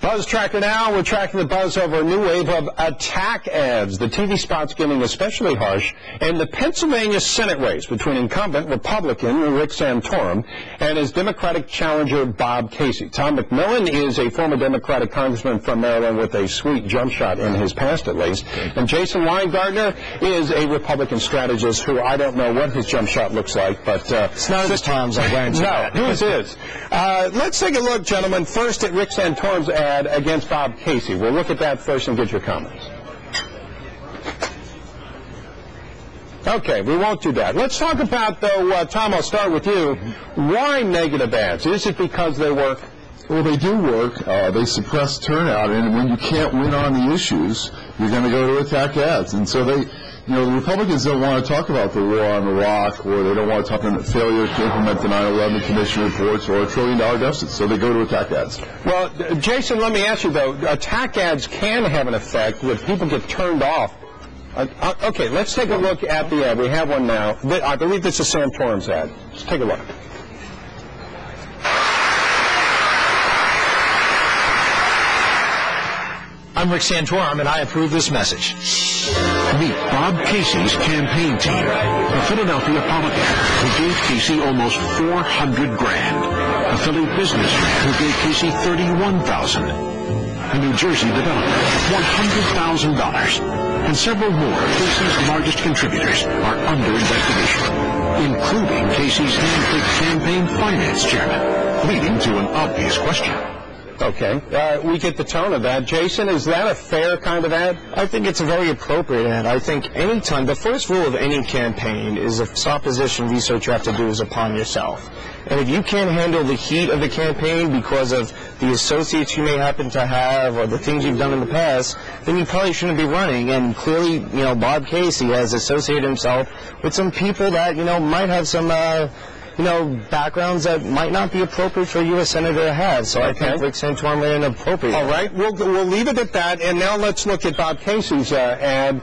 Buzz Tracker now. We're tracking the buzz over a new wave of attack ads. The TV spots getting especially harsh. And the Pennsylvania Senate race between incumbent Republican Rick Santorum and his Democratic challenger Bob Casey. Tom McMillen is a former Democratic congressman from Maryland with a sweet jump shot in his past at least. And Jason Weingartner is a Republican strategist who I don't know what his jump shot looks like, but it's not as Tom's, I guarantee that. No, his is. Let's take a look, gentlemen, first at Rick Santorum's ad against Bob Casey. We'll look at that first and get your comments. Okay, we won't do that. Let's talk about, though, Tom, I'll start with you. Why negative ads? Is it because they work? Well, they do work. They suppress turnout, and when you can't win on the issues, you're going to go to attack ads. And so they, the Republicans don't want to talk about the war on Iraq, or they don't want to talk about the failure to implement the 9/11 Commission reports or a $1 trillion deficit. So they go to attack ads. Well, Jason, let me ask you, though, attack ads can have an effect when people get turned off. Okay, let's take a look at the ad. We have one now. I believe this is Santorum's ad. Let's take a look. I'm Rick Santorum, and I approve this message. Meet Bob Casey's campaign team, a Philadelphia politician who gave Casey almost $400 grand, a Philly businessman who gave Casey $31,000, a New Jersey developer $100,000, and several more of Casey's largest contributors are under investigation, including Casey's hand-picked campaign finance chairman, leading to an obvious question. Okay. We get the tone of that. Jason, is that a fair kind of ad? I think it's a very appropriate ad. I think any time, the first rule of any campaign is if opposition research you have to do is upon yourself. And if you can't handle the heat of the campaign because of the associates you may happen to have or the things you've done in the past, then you probably shouldn't be running. And clearly, Bob Casey has associated himself with some people that, might have some backgrounds that might not be appropriate for a U.S. Senator to have. So I think Rick Santorum ran inappropriate. All right. We'll leave it at that. And now let's look at Bob Casey's ad,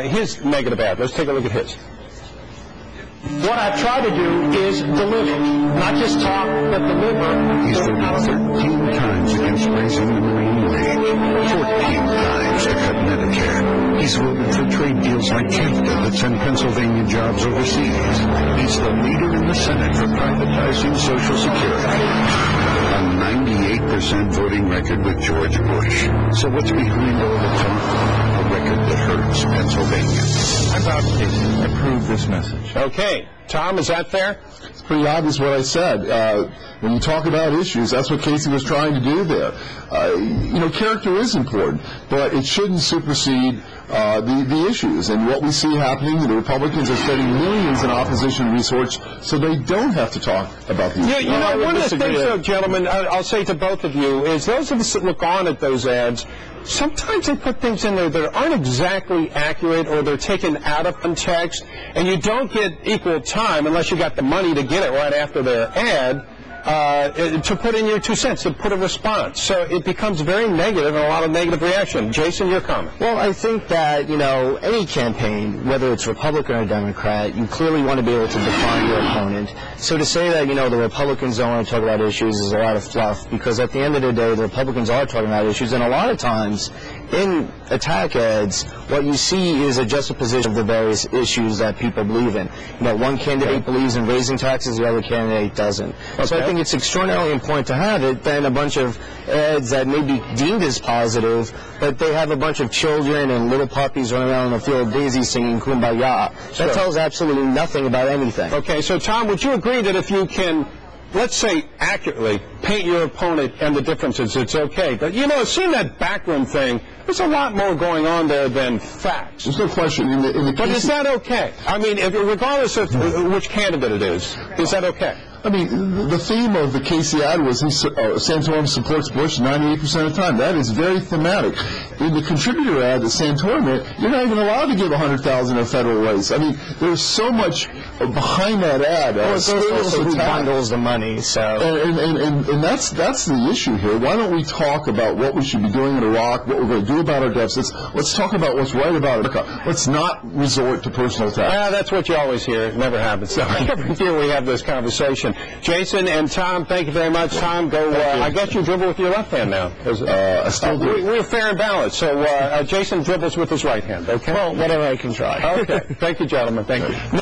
his negative ad. Let's take a look at his. What I try to do is deliver, not just talk, but deliver. He's voted 13 times against raising the minimum wage, 14 times to cut Medicare. He's voted for trade deals like CAFTA that send Pennsylvania jobs overseas. He's the leader in the Senate for privatizing Social Security. A 98% voting record with George Bush. So what's behind all the talk? A record that hurts Pennsylvania. I'm Bob Casey. I approve this message. Okay. Tom, is that fair? It's pretty obvious what I said. When you talk about issues, that's what Casey was trying to do there. Character is important, but it shouldn't supersede the issues. And what we see happening, the Republicans are spending millions in opposition research so they don't have to talk about these issues. One of the things, though, gentlemen, I'll say to both of you, is those of us that look on at those ads, sometimes they put things in there that aren't exactly accurate or they're taken out of context, and you don't get equal time unless you got the money to get it right after their ad to put in your 2 cents, to put a response. So it becomes very negative and a lot of negative reaction. Jason, your comment. Well, I think that, any campaign, whether it's Republican or Democrat, you clearly want to be able to define your opponent. So to say that, the Republicans don't want to talk about issues is a lot of fluff, because at the end of the day, the Republicans are talking about issues, and a lot of times in attack ads, what you see is a juxtaposition of the various issues that people believe in. One candidate believes in raising taxes, the other candidate doesn't. Okay. So I think it's extraordinarily important to have it than a bunch of ads that may be deemed as positive, but they have a bunch of children and little puppies running around in a field of daisies singing Kumbaya. Sure. That tells absolutely nothing about anything. Okay, so Tom, would you agree that if you can, let's say, accurately paint your opponent and the differences, it's okay? But, seeing that backroom thing, there's a lot more going on there than facts. There's no question. But is that okay? I mean, regardless of which candidate it is that okay? I mean, the theme of the Casey ad was Santorum supports Bush 98% of the time. That is very thematic. In the contributor ad that Santorum made, you're not even allowed to give $100,000 in a federal race. I mean, there's so much behind that ad. Well, it's also who bundles the money. So, and that's the issue here. Why don't we talk about what we should be doing in Iraq, what we're going to do about our deficits? Let's talk about what's right about America. Let's not resort to personal attacks. That's what you always hear. It never happens. So every year we have this conversation. Chairman. Jason and Tom, thank you very much. Tom, go. I guess you dribble with your left hand now. I still do. We're fair and balanced. So Jason dribbles with his right hand. Okay. Well, whatever I can try. Okay. Thank you, gentlemen. Thank you.